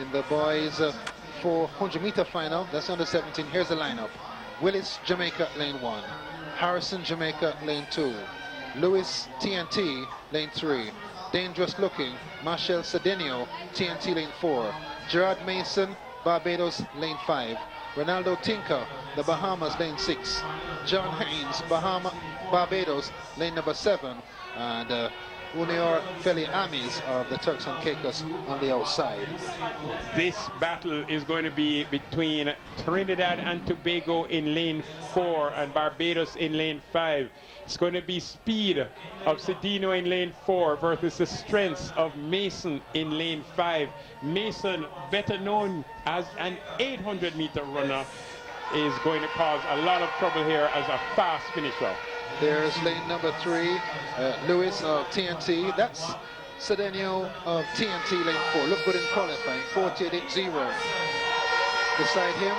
In the boys 400-meter final, that's under 17. Here's the lineup. Willis, Jamaica, lane 1. Harrison, Jamaica, lane 2. Lewis, TNT, lane 3. Dangerous Looking, Machel Cedenio, TNT, lane 4. Gerard Mason, Barbados, lane 5. Ronaldo Tinker, the Bahamas, lane 6. John Haynes, Barbados, lane number 7. And Unior Feli Amis of the Turks and Caicos on the outside. This battle is going to be between Trinidad and Tobago in lane 4 and Barbados in lane 5. It's going to be speed of Cedenio in lane 4 versus the strengths of Mason in lane 5. Mason, better known as an 800-meter runner, is going to cause a lot of trouble here as a fast finisher. There's lane number 3, Lewis of TNT. That's Cedenio of TNT, lane 4. Look good in qualifying, 48.80. Beside him,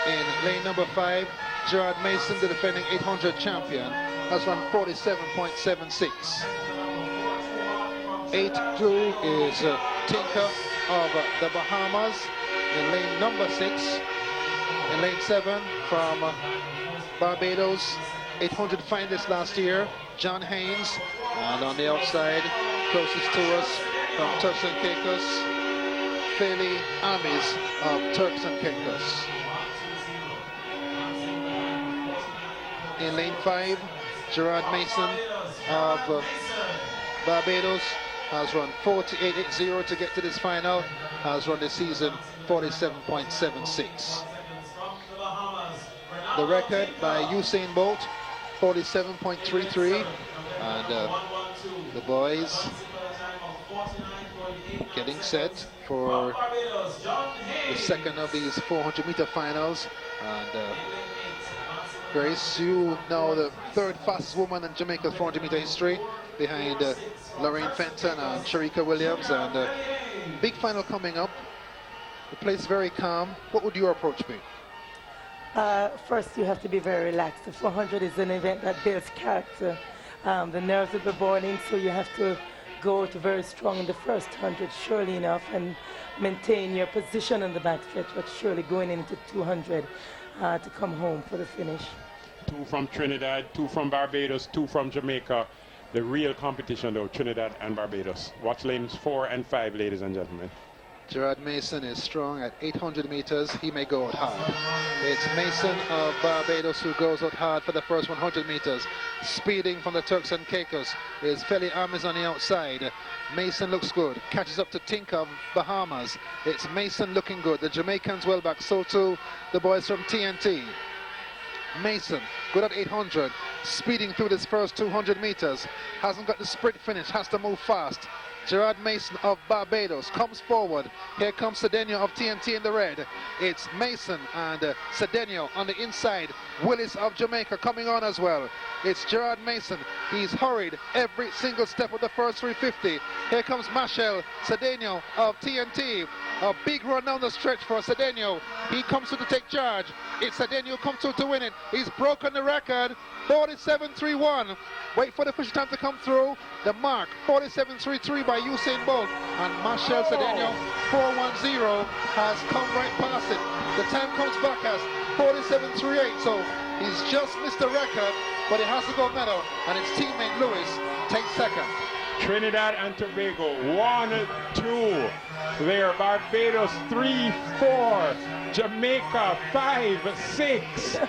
in lane number 5, Gerard Mason, the defending 800 champion, has run 47.76. 8-2 is Tinker of the Bahamas in lane number 6. In lane 7 from Barbados, 800 finalist last year, John Haynes. And on the outside, closest to us from Turks and Caicos, Feli Amis of Turks and Caicos. In lane 5, Gerard Mason of Barbados has run 48.80 to get to this final, has run this season 47.76. The record by Usain Bolt, 47.33, and the boys getting set for the second of these 400-meter finals. And Grace, you know the third fastest woman in Jamaica's 400-meter history, behind Lorraine Fenton and Sharika Williams, and big final coming up. The place very calm. What would your approach be? First, you have to be very relaxed. The 400 is an event that builds character. The nerves will be boiling, so you have to go to very strong in the first 100, surely enough, and maintain your position in the backstretch, but surely going into 200 to come home for the finish. 2 from Trinidad, 2 from Barbados, 2 from Jamaica. The real competition, though, Trinidad and Barbados. Watch lanes 4 and 5, ladies and gentlemen. Gerard Mason is strong at 800 meters. He may go out hard. It's Mason of Barbados who goes out hard for the first 100 meters. Speeding from the Turks and Caicos is Feli Amis on the outside. Mason looks good. Catches up to Tinker of Bahamas. It's Mason looking good. The Jamaicans well back. So too the boys from TNT. Mason, good at 800. Speeding through this first 200 meters. Hasn't got the sprint finish. Has to move fast. Gerard Mason of Barbados comes forward. Here comes Cedenio of TNT in the red. It's Mason and Cedenio on the inside. Willis of Jamaica coming on as well. It's Gerard Mason. He's hurried every single step of the first 350. Here comes Machel Cedenio of TNT. A big run down the stretch for Cedenio. He comes through to take charge. It's Cedenio comes through to win it. He's broken the record. 47.31. Wait for the official time to come through. The mark 47.33 by Usain Bolt, and Machel Cedenio 4.10 has come right past it. The time comes back as 47.38, so he's just missed the record, but he has to go medal, and his teammate Lewis takes second. Trinidad and Tobago 1-2 there. Barbados 3-4. Jamaica 5-6.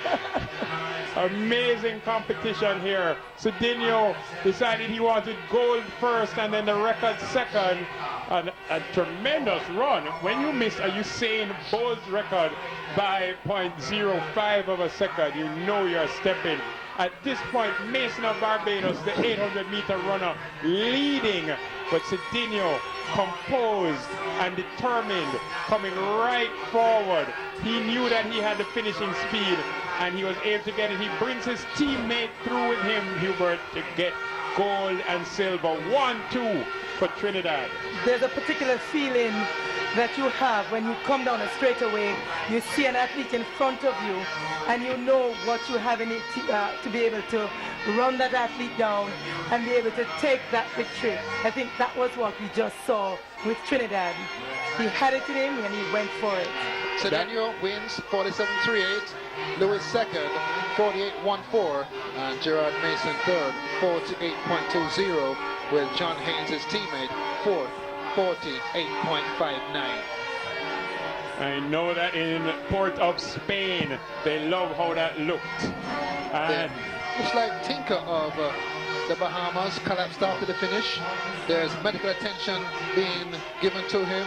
Amazing competition here. Cedenio decided he wanted gold first and then the record second. And a tremendous run. When you miss a Usain Bolt record by 0.05 of a second, you know you're stepping. At this point, Mason of Barbados, the 800-meter runner, leading, but Cedenio composed and determined, coming right forward. He knew that he had the finishing speed, and he was able to get it. He brings his teammate through with him, Hubert, to get gold and silver. 1-2 for Trinidad. There's a particular feeling that you have when you come down a straightaway. You see an athlete in front of you, and you know what you have in it to be able to run that athlete down and be able to take that victory. I think that was what we just saw with Trinidad. He had it in him and he went for it. Cedenio wins 47-38, Lewis second, 48-14, and Gerard Mason third, 48.20, with John Haynes' teammate fourth, 48.59. I know that in Port of Spain, they love how that looked. And looks like Tinker of the Bahamas collapsed after the finish. There's medical attention being given to him.